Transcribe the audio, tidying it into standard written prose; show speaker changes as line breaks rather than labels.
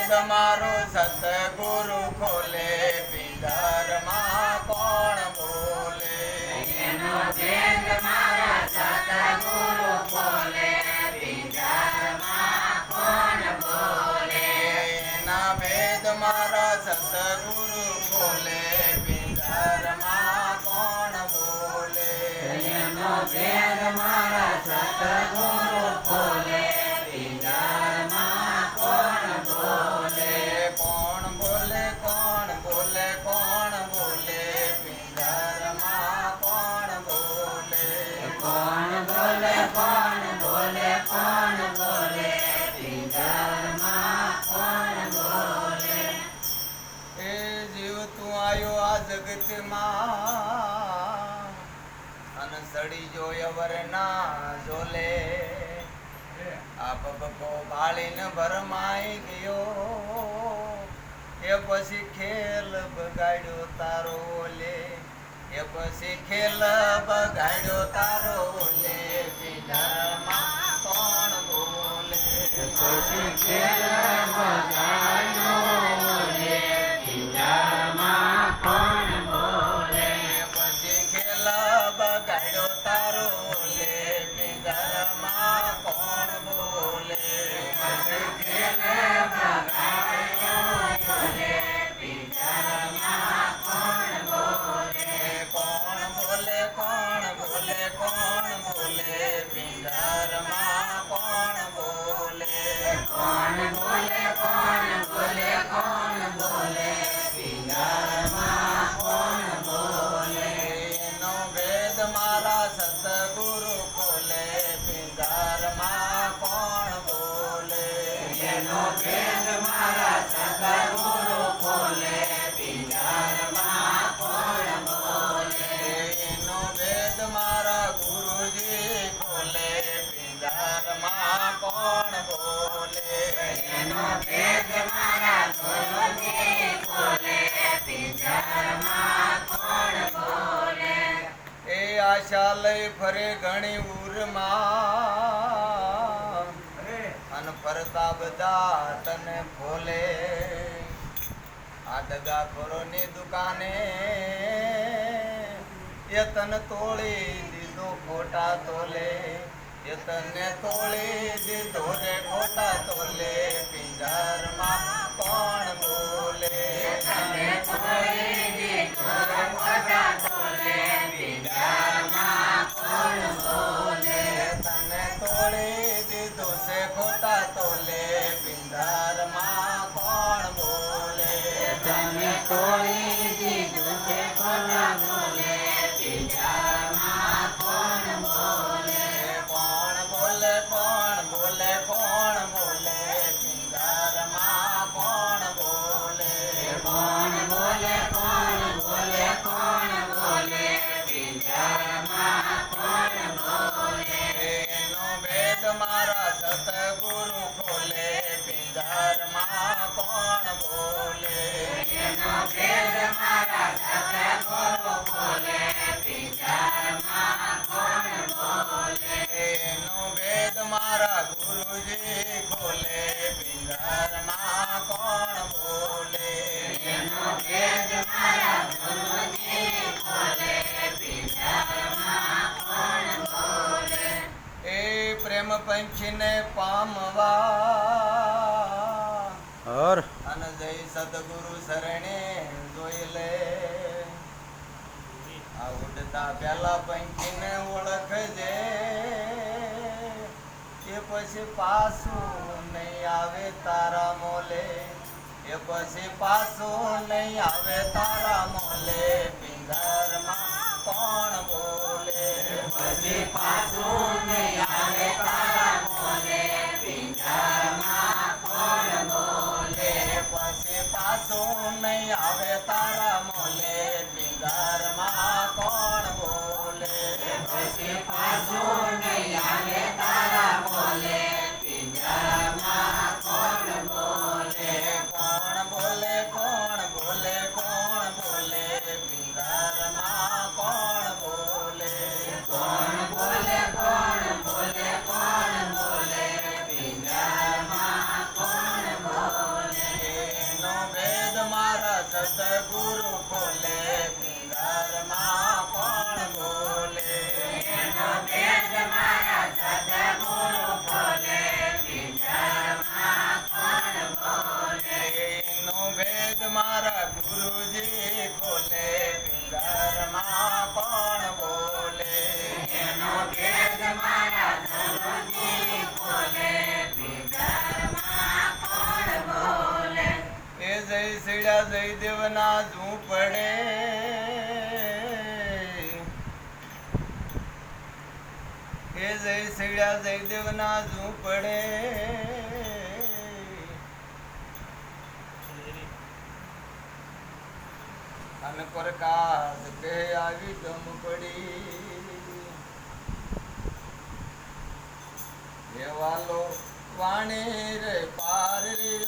વેદ મારો સતગુરુ ખોલે પિંજરમાં કોણ બોલે
એનો વેદ મારા સતગુરુ ખોલે પિંજરમાં કોણ બોલે
એના વેદ મારા સતગુરુ ખોલે પિંજરમાં કોણ બોલે
એનો વેદ મારા સતગુરુ ખોલે પિંજરમાં કોણ બોલે
કોણ બોલે કોણ બોલે કોણ બોલે પિંજરમાં કોણ બોલે
કોણ બોલે કોણ બોલે કોણ બોલે પિંજરમાં કોણ બોલે
એ જીવ તું આયો આ જગતમાં અને સડી જો અવરના ઝોલે આ પબકો બાળીને ભરમાઈ ગયો એ પછી ખેલ બગાડ્યો તારો લે એ પછી ખેલ બગાડ્યો તારો લે પિંજરમાં કોણ બોલે
પછી ખેલ બગાડ્યો લે પિંજરમાં કોણ બોલે
પછી ખેલ બગાડ્યો તારો લે પિંજરમાં કોણ બોલે
પછી ખેલ બગાડ્યો લે પિંજરમાં કોણ બોલે
કોણ બોલે કોણ બોલે કોણ બોલે પિંજરમાં કોણ બોલે
કોણ બોલે કોણ બોલે કોણ બોલે પિંજરમાં કોણ બોલે
એનો વેદ મારા સતગુરુ ખોલે પિંજરમાં કોણ બોલે
એનો વેદ મારા સતગુરુ ખોલે પિંજરમાં કોણ બોલે
એનો વેદ મારા ગુરુજી ખોલે પિંજરમાં કોણ બોલે
એનો વેદ મારા ગુરુજી ખોલે પિંજરમાં કોણ બોલે
એ આશા લઈ ફરે ઘણી ઉરમાં અને ફરતા બધા તને ભોલે આ દગાખોરોની દુકાને એ તને તોડી દીધો ખોટા તોલે એ તને તોડી દીધો રે ખોટા તોલે પિંજરમાં કોણ બોલે
તને તોડી દીધો રે ખોટા તોલે પિંજરમાં કોણ બોલે
તને તોડી દીધો છે ખોટા તોલે પિંજરમાં કોણ બોલે
તને તોડી દીધો છે ખોટા બોલે પિંજરમાં કોણ બોલે
કોણ બોલે કોણ બોલે કોણ બોલે પિંજરમાં કોણ બોલે
કોણ બોલે કોણ બોલે કોણ બોલે પિંજરમાં કોણ બોલે
એનો વેદ મારા સતગુરુ ખોલે પિંજરમાં કોણ બોલે
એનો વેદ મારા સતગુરુ ખોલે પિંજરમાં કોણ બોલે
એનો વેદ મારા ગુરુજી ખોલે પિંજરમાં કોણ બોલે
એનો વેદ મારા ગુરુજી ખોલે પિંજરમાં કોણ બોલે
એ પ્રેમ પંખીને પામવા
और
અને જય સદગુરુ શરણે જોઈ લે આ ઉડતા પેલા પંખીને ઓળખજે એ પછી પાછું નહીં આવે તારા મોલે એ પછી પાછું નહીં આવે તારા મોલે પિંજરમાં કોણ બોલે
પછી પાછું નહીં આવે તારા મોલે પિંજરમાં કોણ બોલે
પછી પાછું નહીં આવે તારા મોલે પિંજરમાં કોણ બોલે
પછી પાછું નહીં આવે તારા મોલે પિંજરમાં કોણ બોલે
કોણ બોલે કોણ બોલે કોણ બોલે પિંજરમાં કોણ બોલે
કોણ બોલે કોણ બોલે કોણ બોલે
સતગુરુ ખોલે પિંગરમાં કોણ બોલે
એનો ભેદ મારા સદગુરુ ખોલે પિંજરમાં કોણ બોલે
એનો ભેદ મારા ગુરુજી ખોલે પિંગરમાં કોણ બોલે
એનો ભેદ મારા ગુરુજી ખોલે પિંજરમાં કોણ બોલે
એ જય શ્રીડા જયદેવના ઝૂંપડે એ જય શ્રીડા જયદેવના ઝૂંપડે અને પ્રકાશ કે આવી ગમ પડી એ વાલો વાણી રે પાર રે